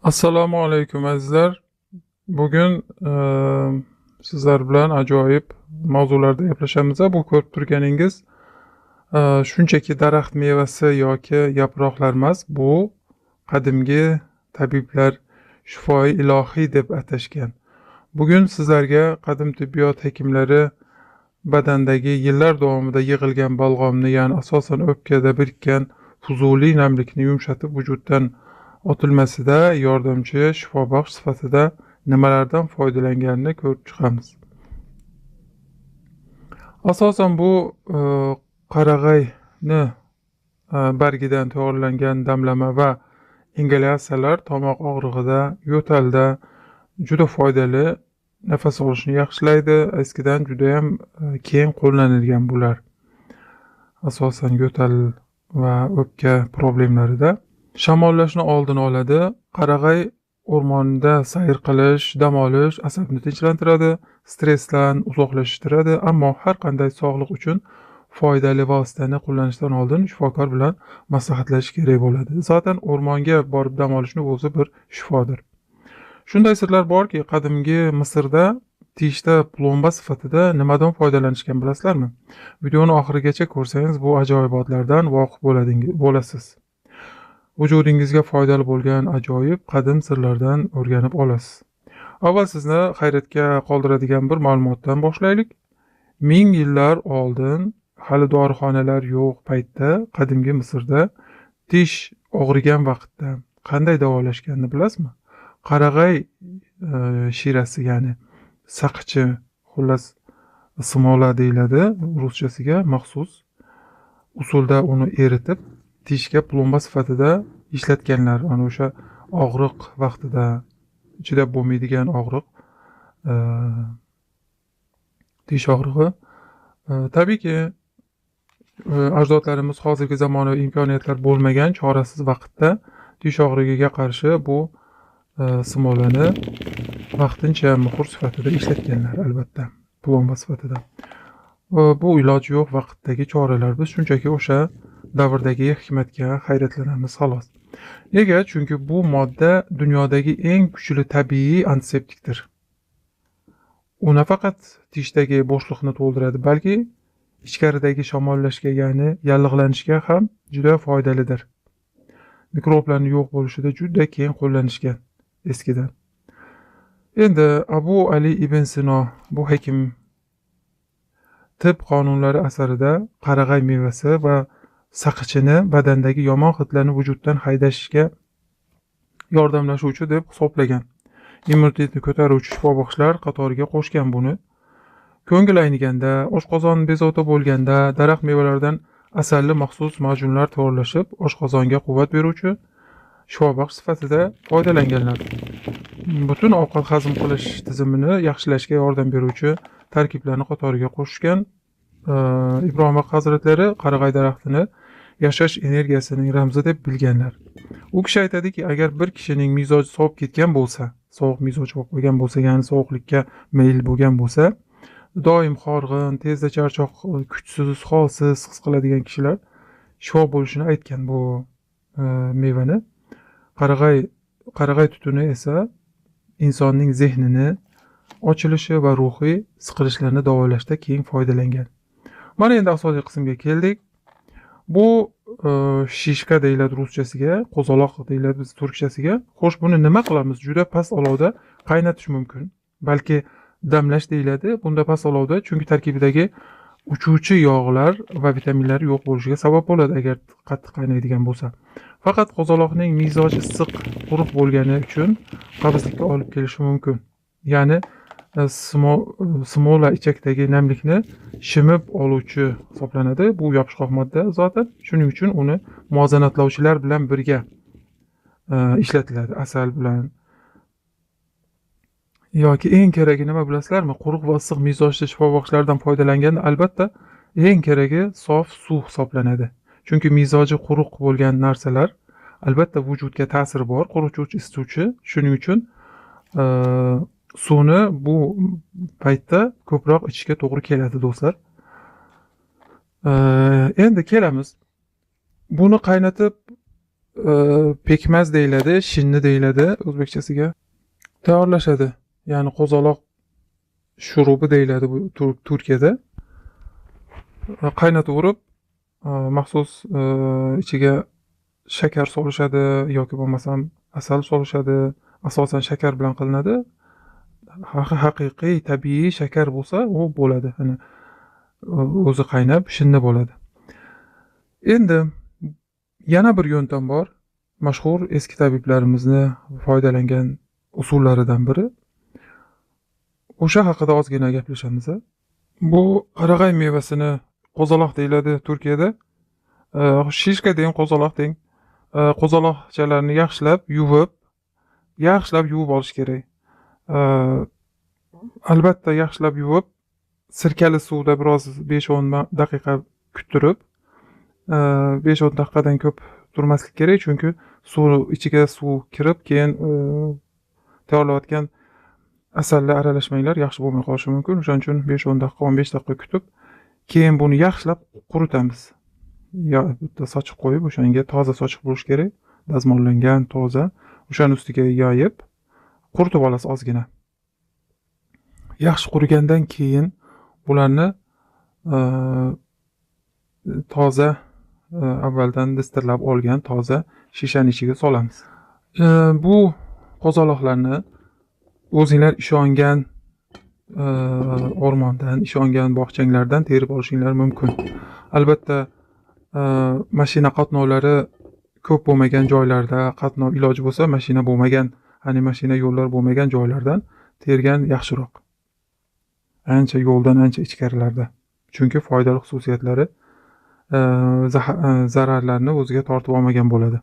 Assalomu alaykum azizlar. Bugun sizlar bilan ajoyib mavzularda gaplashamiz. Bu ko'rib turganingiz shunchaki daraxt mevasi yoki yaproqlar emas, bu qadimgi tabiblar shifoi ilohiy deb atashgan. Bugun sizlarga qadim tibbiyot hekimlari badandagi yillar davomida yig'ilgan balg'omni, ya'ni asosan o'pkada birikkan fuzuliy namlikni yumshatib vujuddan otilmasida yordamchi shifobaxsh sifatida nimalardan foydalanganini ko'rib chiqamiz. Asosan bu qarag'ayni bargidan tayyorlangan damlama va ingalyatsiyalar tomoq og'rig'ida, yo'talda juda foydali, nafas olishni yaxshilaydi. Eskidan juda ham keng qo'llanilgan bular. Asosan yo'tal va o'pka problemlarida shamollashni oldini oladi. Qarag'ay o'rmonda sayr qilish, dam olish asabni tinchlantiradi, stressdan uzoqlashtiradi, ammo har qanday sog'liq uchun foydali vositani qo'llanishdan oldin shifokor bilan maslahatlashish kerak bo'ladi. Zaten o'rmonga borib dam olishni o'zi bir shifodir. Shunday sirlar borki, qadimgi Misrda tishda plomba sifatida nimadan foydalanishgan bilasizlarmi? Videoni oxirigacha ko'rsangiz bu ajoyibotlardan voqif bo'lasiz. Vujudingizga foydali bo'lgan ajoyib qadim sirlardan o'rganib olasiz. Avval sizni hayratga qoldiradigan bir ma'lumotdan boshlaylik. 1000 yillar oldin, hali dorixonalar yo'q paytda, qadimgi Misrda tish og'rigan vaqtda qanday davolashganini bilasizmi? Qarag'ay shirasi, ya'ni saqichi, xullas smola deyiladi ruschasiga, maxsus usulda uni eritib tishga plomba sifatida ishlatganlar. Ana o'sha og'riq vaqtida, chidab bo'lmaydigan og'riq, tish og'rig'i. Tabiiyki ajdodlarimiz hozirgi zamonaviy imkoniyatlar bo'lmagan chorasiz vaqtda tish og'rig'iga qarshi bu smolani vaqtincha muhr sifatida ishlatganlar, albatta, plomba sifatida. Bu iloji yo'q vaqtdagi choralar. Biz shunchaki o'sha davrdagi hikmatga hayratlanamiz xolos. Nega? Chunki bu modda dunyodagi eng kuchli tabiiy antiseptikdir. U nafaqat tishdagi bo'shliqni to'ldiradi, balki ichkaridagi shamollashga, ya'ni yallig'lanishga ham juda foydalidir. Mikroblarning yo'q bo'lishida juda keng qo'llanishgan eskidan. Endi Abu Ali ibn Sino, bu hekim, tibb qonunlari asarida qarag'ay mevasi va saqichini badandagi yomon hidlarni vujuddan haydashga yordamlashuvchi deb hisoblagan. Immunitetni ko'taruvchi shifobaxshlar qatoriga qo'shgan buni. Ko'ngil ayniganda, oshqozon bezovta bo'lganda, daraxt mevalaridan asalli maxsus majunlar tayyorlashib, oshqozonga quvvat beruvchi shifobaxsh sifatida foydalanganlar. Butun ovqat hazm qilish tizimini yaxshilashga yordam beruvchi tarkiblarni qatoriga qo'shgan. Ibrohim hazratlari qarag'ay daraxtini yashash energiyasining ramzi deb bilganlar. U kishi aytadiki, agar bir kishining mizoji sovib ketgan bo'lsa, sovuq mizoj bo'lib qolgan bo'lsa, ya'ni sovuqlikka mayl bo'lgan bo'lsa, doim horg'in, tezda charchoq, kuchsiz, holsiz his qiladigan kishilar shifo bo'lishini aytgan bu mevani. Qarag'ay tutuni esa insonning zehnini ochilishi va ruhiy siqilishlarni davolashda keng foydalangan. Mana endi asosiy qismga keldik. Bu shishka deyiladi ruschasiga, qo'zaloq deyiladi biz turkchasiga. Xo'sh, buni nima qilamiz? Juda past olovda qaynatish mumkin. Balki damlash deyiladi. Bunda past olovda, chunki tarkibidagi uchuvchi yog'lar va vitaminlar yo'q bo'lishiga sabab bo'ladi agar qattiq qaynaydigan bo'lsa. Faqat qo'zaloqning mizoji issiq, quruq bo'lgani uchun qabzlikka olib kelishi mumkin. Ya'ni smola ichakdagi namlikni shimib oluvchi hisoblanadi. Bu yopishqoq modda zaten. Shuning uchun uni muvozanatlovchilar bilan birga ishlatiladi, asal bilan. Yoki eng keragi nima bilasizlarmi? Quruq va issiq mizojli shifobaxshlardan foydalanganda albatta eng keragi sof suv hisoblanadi. Chunki mizoji quruq bo'lgan narsalar albatta vujudga ta'siri bor, qurutuvchi, isituvchi. Shuning uchun suvni bu paytda ko'proq ichishga to'g'ri keladi do'stlar. Endi kelamiz. Buni qaynatib pekmez deyiladi, shinni deyiladi o'zbekchasiga. Tayyorlashadi. Ya'ni qo'zaloq shurubi deyiladi bu Turkiyada. Qaynataverib, maxsus ichiga shakar solishadi yoki bo'lmasam asal solishadi. Asosan shakar bilan qilinadi. Haqiqiy tabiiy shakar bo'lsa, u bo'ladi. Hani o'zi qaynab shinni bo'ladi. Endi yana bir yo'ntam bor. Mashhur eski tabiblarimizni foydalangan usullaridan biri. O'sha haqida ozgina gaplashamiz. Bu qarag'ay mevasini qo'zaloq deyiladi Turkiyada. Shishka deng, qo'zaloq deng. Qo'zaloqchalarni yaxshilab yuvib olish kerak. Albatta yaxshilab yuvib, sirkali suvda biroz 5-10 daqiqa kuttirib, 5-10 daqiqadan ko'p turmaslik kerak, chunki ichiga suv kirib, keyin tayyorlayotgan asallar aralashmalar yaxshi bo'lmay qolishi mumkin. O'shaning uchun 5-10 daqiqa, 15 daqiqa kutib, keyin buni yaxshilab quritamiz. Bitta sochiq qo'yib, o'shanga toza sochiq bo'lishi kerak, dazmollangan, toza. O'shaning ustiga yoyib, quritib olasiz ozgina. Yaxshi qurigandan keyin bularni toza avvaldan distirlab olgan toza shishaning ichiga solamiz. Bu qo'zaloqlarni o'zinglar ishongan o'rmondan, ishongan bog'changlardan terib olishinglar mumkin. Albatta mashina qatnovlari ko'p bo'lmagan joylarda, qatnov iloji bo'lsa, mashina bo'lmagan, mashina yo'llar bo'lmagan joylardan tergan yaxshiroq. Ancha yo'ldan ancha ichkarilarda. Chunki foydali xususiyatlari zararlarni o'ziga tortib olmagan bo'ladi.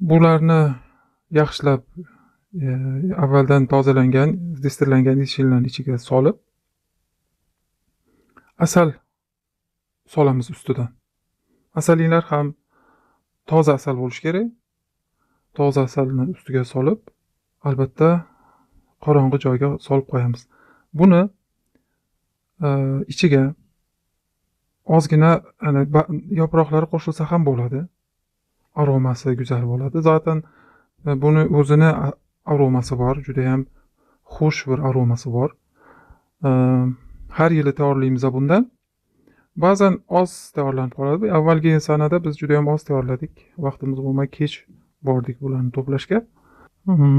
Bularni yaxshilab avvaldan tozalangan, distirlangan idishlarning ichiga solib, asal solamiz ustidan. Asalinglar ham toza asal bo'lishi kerak. Toza asalni ustiga solib, albatta qorong'i joyga solib qo'yamiz. Buni ichiga ozgina yaproqlari qo'shilsa ham bo'ladi. Aromasi go'zal bo'ladi. Zaten buni o'zini aromasi bor, juda ham xush bir aromasi bor. Har yili tayyorlaymiz bundan. Ba'zan oz tayyorlanib qoladi. Avvalgi sanada biz juda ham oz tayyorladik. Vaqtimiz bo'lmay kech bordik bularni to'plashga.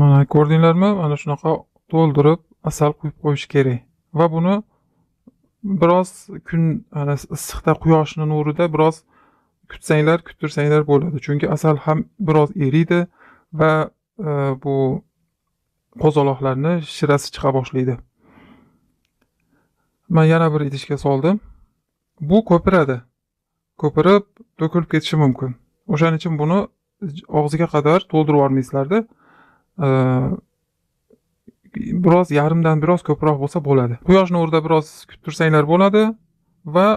Mana ko'rdinglarmi? Mana shunaqa to'ldirib asal quyib qo'yish kerak. Va buni biroz kun issiqda, quyoshning nurida biroz kuttirsanglar bo'ladi. Chunki asal ham biroz eriydi va bu qo'zaloqlarni shirasi chiqa boshlaydi. Men yana bir idishga soldim. Bu ko'piradi. Ko'pirib, to'kilib ketishi mumkin. O'shaning uchun buni og'ziga qadar to'ldirib olmaysizlarda. Biroz yarimdan biroz ko'proq bo'lsa bo'ladi. Quyosh nurida biroz kuttirsanglar bo'ladi va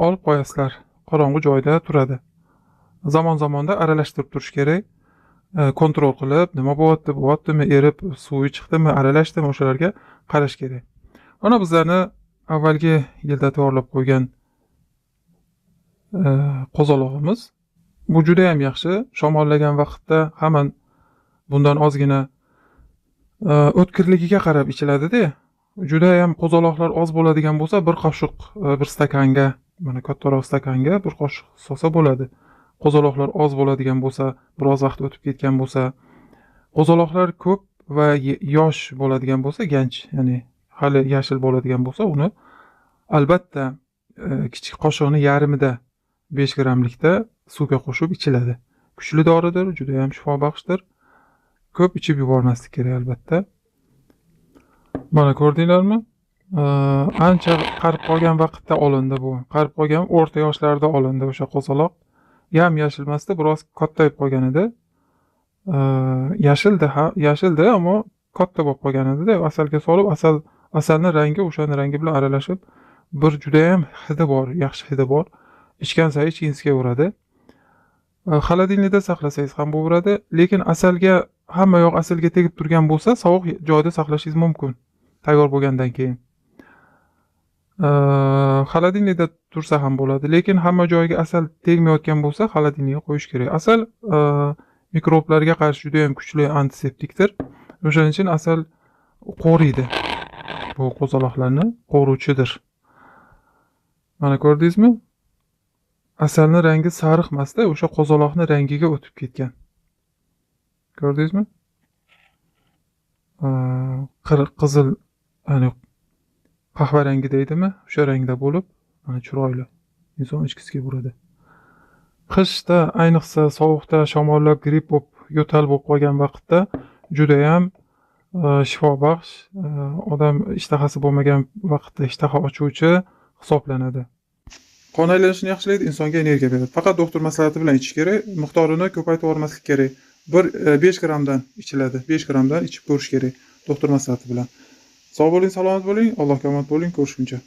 olib qo'yasizlar. Qorong'i joyda turadi. Zamon-zamonda aralashtirib turish kerak. Kontrol qilib, nima bo'lyaptimi, erib, suvi chiqdimi, aralashdimi, o'shalarga qarash kerak. Mana bizlarni avvalgi yilda tayyorlab qo'ygan qo'zalog'imiz. Bu juda ham yaxshi. Shamollagan vaqtda hamon bundan ozgina o'tkirligiga qarab ichiladi-da. Juda ham qo'zaloqlar oz bo'ladigan bo'lsa, bir qoshiq bir stakanga, mana kattaroq stakanga bir qoshiq solsa bo'ladi. Qo'zaloqlar oz bo'ladigan bo'lsa, biroz vaqt o'tib ketgan bo'lsa, qo'zaloqlar ko'p va yosh bo'ladigan bo'lsa, ganch, ya'ni hali yashil bo'ladigan bo'lsa, uni albatta kichik qoshiqning yarmida 5 gramlikda suvga qo'shib ichiladi. Kuchli doridir, juda ham shifobaxshdir. Ko'p ichib yubormaslik kerak albatta. Mana ko'rdinglarmi? Ancha qarib qolgan vaqtda olindi bu. Qarib qolgan o'rta yoshlarda olindi o'sha qo'zaloq. Yam yashilmasdi, biroz kattayib qolgan edi. Yashildi, ammo katta bo'lib qolgan edi-da. Asalga solib, asalning rangi o'shaning rangi bilan aralashib, bir juda ham hidi bor, yaxshi hidi bor. Ichgan sayi ichgingiz kelaveradi. Xolodilnikda saqlasangiz ham bo'laveradi, lekin hamma yoq asalga tegib turgan bo'lsa, sovuq joyda saqlashingiz mumkin, tayyor bo'lgandan keyin. Xolodilnikda tursa ham bo'ladi, lekin hamma joyiga asal tegmayotgan bo'lsa, xolodilnikga qo'yish kerak. Asal mikroblarga qarshi juda ham kuchli antiseptikdir. O'shaning uchun asal qoriydi. Bu qo'zaloqlarni qoruvchidir. Mana ko'rdingizmi? Asalning rangi sariq emasda, o'sha qo'zaloqning rangiga o'tib ketgan. Ko'rdingizmi? Qizil, ya'ni qahva rangi deydimi? O'sha rangda bo'lib, mana chiroyli. Inson ichkisiga uradi. Qishda, ayniqsa sovuqda shamollab, gripp bo'lib, yo'tal bo'lib qolgan vaqtda juda ham shifobaxsh, odam ishtahasi bo'lmagan vaqtda ishtaha ochuvchi hisoblanadi. Qon aylanishini yaxshilaydi, insonga energiya beradi. Faqat doktor maslahati bilan ichish kerak, miqdorini ko'paytirib yubormaslik kerak. 5 gramdan ichiladi. 5 gramdan ichib ko'rish kerak doktor maslahati bilan. Sog' bo'ling, salomat bo'ling, Allohga omad bo'ling, ko'rishguncha.